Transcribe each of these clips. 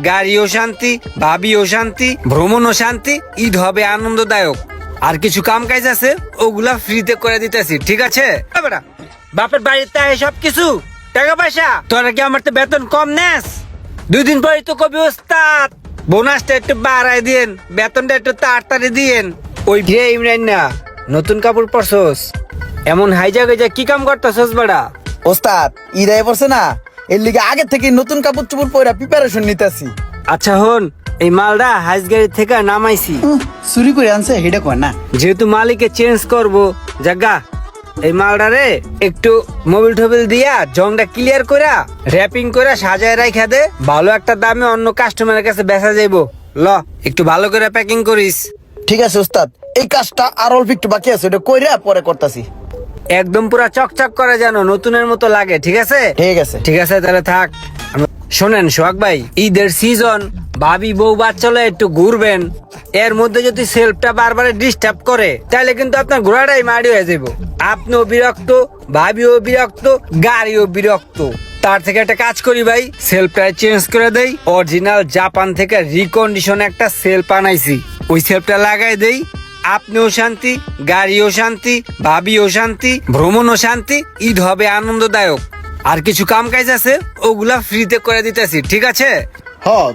গাড়িও শান্তি, ভাবিও শান্তি, ভ্রমণও শান্তি, ঈদ হবে আনন্দদায়ক। আর কিছু কাম কাজ আছে ওগুলা ফ্রিতে করে দিতেছি, ঠিক আছে? বেটা, বাপের বাড়িতে সব কিছু টাকা পয়সা, তোরা কি আমার তো বেতন কম নেস? 2 দিন পরে তো কবি ওস্তাদ বোনাসটা একটু বাড়াই দিয়েন, বেতনটা একটু তাড়াতাড়ি দিয়েন। ওই রে ইমরান না, নতুন কাপড় পরছস, এমন হাইজা গেজা কি কাম করতেছস বেটা? ওস্তাদ ঈদ আয় পড়ছে না, এর লিগে আগে থেকে নতুন কাপড় চোপড় পরে প্রিপারেশন নিতেছি। আচ্ছা হন, এই মালটা হাইস গাড়ি থেকে নামাইছি, চুরি করে আনছে হেডা কয় না। যেহেতু মালিকে চেঞ্জ করব, জাগা এই মালটারে একটু মোবিল টোবিল দিয়া জংটা ক্লিয়ার করা র‍্যাপিং করে সাজায় রাখা দে, ভালো একটা দামে অন্য কাস্টমারের কাছে বেচা যাইবো। ল একটু ভালো করে প্যাকিং করিস। ঠিক আছে ওস্তাদ, এই কাজটা আর অল্প একটু বাকি আছে, ওটা কইরা পরে করতাছি। একদম পুরা চকচক করে যেন নতুনের মতো লাগে, ঠিক আছে? ঠিক আছে। ঠিক আছে তাহলে থাক। শোনেন সোহাগ ভাই, ঈদের সিজন, ভাবি বউ বাচ্চালে একটু ঘুরবেন, এর মধ্যে যদি সেলফটা বারবার ডিস্টার্ব করে তাহলে কিন্তু আপনার ঘোড়াটাই মারি হয়ে যাবো। আপনিও বিরক্ত, ভাবিও বিরক্ত, গাড়িও বিরক্ত। তার থেকে একটা কাজ করি ভাই, সেলফটা চেঞ্জ করে দেই, অরিজিনাল জাপান থেকে রিকন্ডিশন একটা সেলফ আনাইছি, ওই সেলফটা লাগাই দেই, আপনিও শান্তি, গাড়িও শান্তি, ভাবিও শান্তি, ভ্রমণও শান্তি, ঈদ হবে আনন্দদায়ক। আর কিছু কাম কাজ আছে ওগুলা ফ্রিতে করে দিতেছি, ঠিক আছে?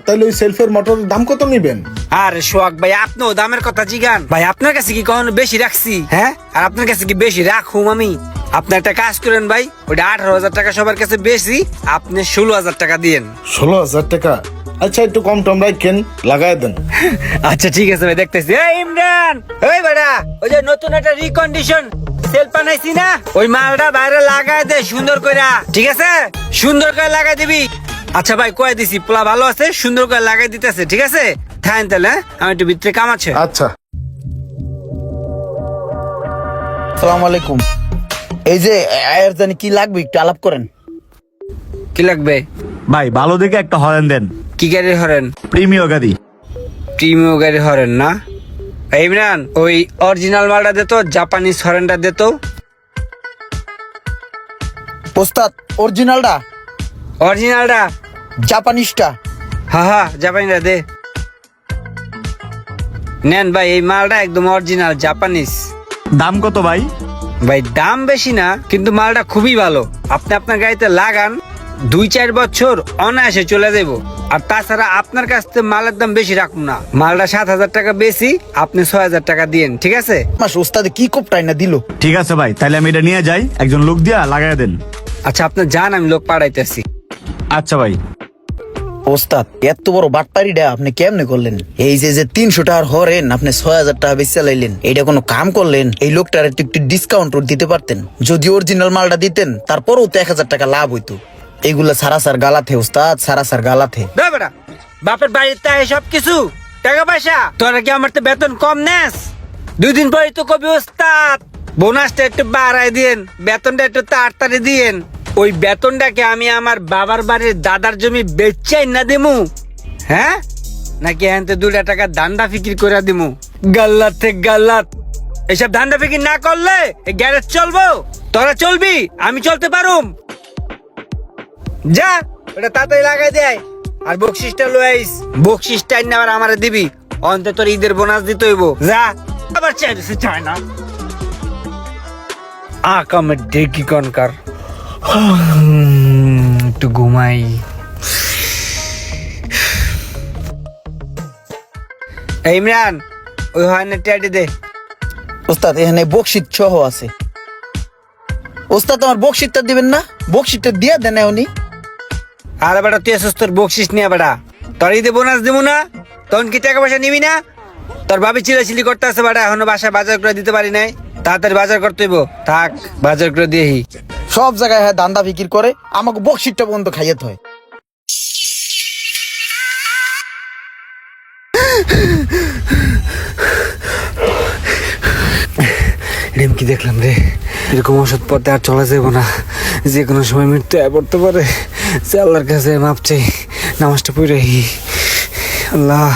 তাহলে ওই সেলফের মোটরের দাম কত নিবেন? আর সোহাগ ভাই, আপনিও দামের কথা জিগান ভাই, আপনার কাছে কি কখনো বেশি রাখছি? হ্যাঁ, আর আপনার কাছে কি বেশি রাখুম আমি? আপনি একটা কাজ করেন ভাই, ওটা 18,000 টাকা সবার কাছে বেশি, আপনি 16,000 টাকা দিয়েন। 16,000 টাকা? আচ্ছা, একটু কম টম রাখেন, লাগাই দেন। আচ্ছা ঠিক আছে ভাই, দেখতেছি। এই ইমরান, এই বেটা, ওই যে নতুন একটা রিকন্ডিশন সেল বানাইছি না, ওই মালটা বাইরে লাগাই দে সুন্দর কইরা, ঠিক আছে? সুন্দর করে লাগাই দিবি। আচ্ছা ভাই, কয়ে দিছি, পোলা ভালো আছে, সুন্দর করে লাগাই দিতেছে, ঠিক আছে? থাকেন তাহলে, আমি একটু ভিতরে কাম আছে। আচ্ছা। আসসালামু আলাইকুম। এই যে আয়ের জানি কি লাগবে একটু আলাপ করেন। কি লাগবে ভাই? ভালো দেখে একটা হরেন দেন, কি গাড়ি হরেন? প্রিমিয় গাড়ি। প্রিমিয় গাড়ি হরেন না? এই ইমরান, ওই অরিজিনাল মালটা দে তো, জাপানিজ হরেনটা দে তো। ওস্তাদ অরিজিনালটা? অরিজিনালটা? জাপানিজটা? হ্যাঁ, জাপানিটা দে। নেন ভাই, এই মালটা একদম অরিজিনাল জাপানিজ। দাম কত ভাই? ভাই দাম বেশি না, কিন্তু মালটা খুবই ভালো। আপনি আপনার গাড়িতে লাগান, 2-4 বছর অনায়াসে চলে যাব। আর তাছাড়া আপনার কাছ থেকে মালের দাম বেশি রাখুন না, মালটা 7,000 টাকা বেশি, আপনি 6,000 টাকা দিয়েন, ঠিক আছে? মাস ওস্তাদে কি কোপটাই না দিল। ঠিক আছে ভাই, তাহলে আমি এটা নিয়ে যাই, একজন লোক দিয়া লাগাই দেন। আচ্ছা আপনি যান, আমি লোক পাঠাইতেছি। আচ্ছা ভাই। ওস্তাদ এত বড় বাটপারিটা আপনি কেমনে করলেন? এই যে 300 টাকার হরেন আপনি 6,000 টাকা বেশি চালাইলেন, এইটা কোনো কাম করলেন? এই লোকটার একটু ডিসকাউন্ট দিতে পারতেন, যদি অরিজিনাল মালটা দিতেন তারপরেও তো 1,000 টাকা লাভ হইতো। এগুলা সারাসার গালাতে ওস্তাদ, সারাসার গালাতে। বেটা, বাপের বাড়িতে সব কিছু টাকা পয়সা, তোরা কি আমার তো বেতন কম নেস? 2 দিন পরে তো কবি ওস্তাদ বোনাসটা একটু বাড়াই দিয়েন, বেতনটা একটু তাড়াতাড়ি দিয়েন। ওই বেতনটাকে আমি আমার বাবার বাড়ির দাদার জমি বেচাই না দিমু? হ্যাঁ, নাকি এনতে 2 টাকা দান্দা ফিকির করে দিমু? গাল্লাত থেকে গাল্লাত, এসব ধান্দা ফিকির না করলে এই গ্যারেজ চলবো? তোরা চলবি, আমি চলতে পারুম? যা ওটা তাড়াতাড়ি লাগাই দেয়, আর বকশিসটা লই আইস, বকশিসটা না আবার আমারে দিবি, অন্তত তোর ঈদের বোনাস দিতে হইব। যা, আবার চায় না আকামের ডেকি কনকার। একটু ঘুমাই। এই ইমরান, ওই হয় না টেডি দে। ওস্তাদ এখানে বকশিট সহ আছে। ওস্তাদ আমার বকশিটটা দিবেন না? বকশিটটা দিয়া দেন উনি। আরে বেটা, তুই আসছিস তোর বকশিস নিয়ে বেটা, তোর ঈদে বোনাস দিব না, তখন কি টাকা পয়সা নিবি না? তোর ভাবি চিলাচিলি করতে আছে বেটা, এখনো বাসায় বাজার করে দিতে পারি নাই, তাড়াতাড়ি বাজার করতে হইব। থাক, বাজার করে দিয়েহি। সব জায়গায় হ্যাঁ দান্দা ফিকির করে, আমাকে বকশিটটা পর্যন্ত খাইয়াতে হয়। এরকম কি দেখলাম রে? এরকম ওষুধ পথে আর চলা যাবো না, যে কোনো সময় মৃত্যু পড়তে পারে। যে আল্লাহর কাছে মাপ চাই, নামাজটা পড়ে। আল্লাহ,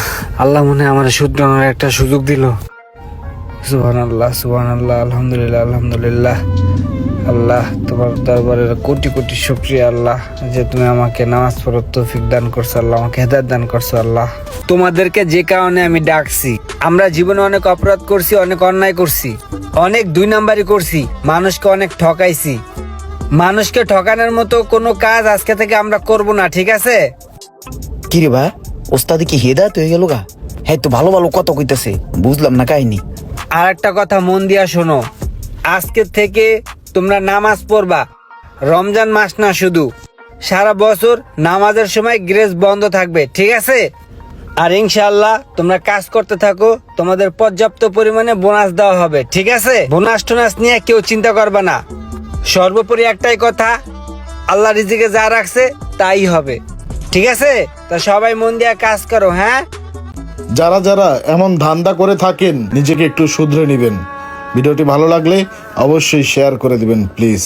আল্লাহ মনে আমার শুধরানোর একটা সুযোগ দিল। সুবহানাল্লাহ, সুবহানাল্লাহ, আলহামদুলিল্লাহ, আলহামদুলিল্লাহ। আল্লাহ তোমার দরবারের কোটি কোটি শুকরিয়া আল্লাহ, যে তুমি আমাকে নামাজ পড়ার তৌফিক দান করছো আল্লাহ, আমাকে হেদায়েত দান করছো আল্লাহ। তোমাদেরকে যে কারণে আমি ডাকছি, আমরা জীবনে অনেক অপরাধ করছি, অনেক অন্যায় করছি, অনেক 2 নাম্বারি করছি, মানুষকে অনেক ঠকাইছি। মানুষকে ঠকানোর মতো কোনো কাজ আজকে থেকে আমরা করব না, ঠিক আছে? কিরে ভাই, ওস্তাদ কি হেদায়ত হয়ে গেল গা? হ্যাঁ, তো ভালো ভালো কথা কইতাছে, বুঝলাম না কাহিনী। আর একটা কথা মন দিয়া শোনো, আজকে থেকে তোমরা নামাজ পড়বা। রমজান মাস না শুধু, সারা বছর নামাজের সময় গ্রেস বন্ধ থাকবে, ঠিক আছে? আর ইনশাআল্লাহ তোমরা কাজ করতে থাকো, তোমাদের পর্যাপ্ত পরিমাণে বোনাস দেওয়া হবে, ঠিক আছে? বোনাস টোনাস নিয়ে কেউ চিন্তা করবে না। সর্বোপরি একটাই কথা, আল্লাহ রিজিকে যা রাখছে তাই হবে, ঠিক আছে? তা সবাই মন দিয়ে কাজ করো, হ্যাঁ? যারা যারা এমন ধান্দা করে থাকেন নিজেকে একটু শুধরে নেবেন। ভিডিওটি ভালো লাগলে অবশ্যই শেয়ার করে দিবেন প্লিজ।